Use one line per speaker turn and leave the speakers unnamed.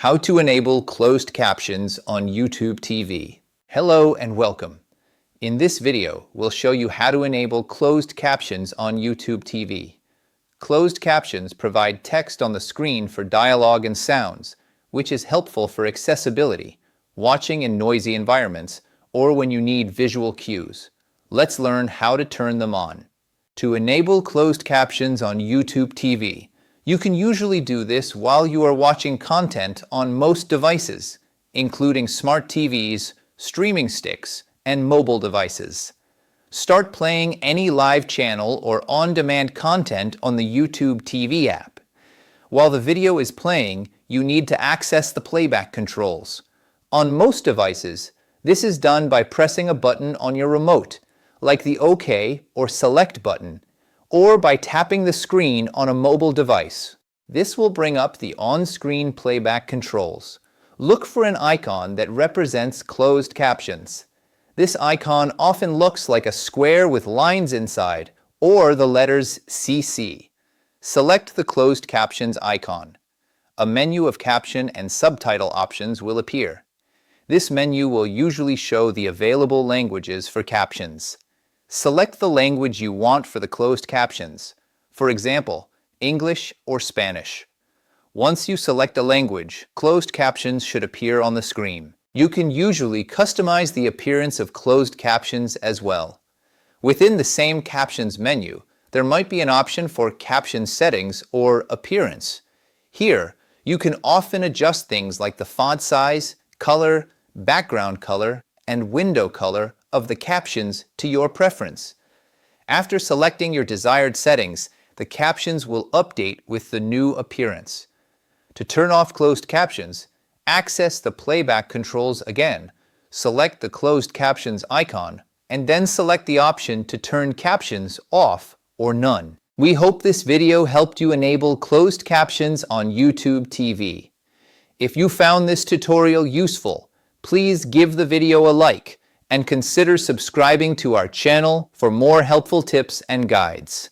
How to enable closed captions on YouTube TV. Hello and welcome. In this video, we'll show you how to enable closed captions on YouTube TV. Closed captions provide text on the screen for dialogue and sounds, which is helpful for accessibility, watching in noisy environments, or when you need visual cues. Let's learn how to turn them on. To enable closed captions on YouTube TV, you can usually do this while you are watching content on most devices, including smart TVs, streaming sticks, and mobile devices. Start playing any live channel or on-demand content on the YouTube TV app. While the video is playing, you need to access the playback controls. On most devices, this is done by pressing a button on your remote, like the OK or Select button, or by tapping the screen on a mobile device. This will bring up the on-screen playback controls. Look for an icon that represents closed captions. This icon often looks like a square with lines inside, or the letters CC. Select the closed captions icon. A menu of caption and subtitle options will appear. This menu will usually show the available languages for captions. Select the language you want for the closed captions, for example, English or Spanish. Once you select a language, closed captions should appear on the screen. You can usually customize the appearance of closed captions as well. Within the same captions menu, there might be an option for caption settings or appearance. Here, you can often adjust things like the font size, color, background color, and window color of the captions to your preference. After selecting your desired settings, the captions will update with the new appearance. To turn off closed captions, access the playback controls again, select the closed captions icon, and then select the option to turn captions off or none. We hope this video helped you enable closed captions on YouTube TV. If you found this tutorial useful, please give the video a like and consider subscribing to our channel for more helpful tips and guides.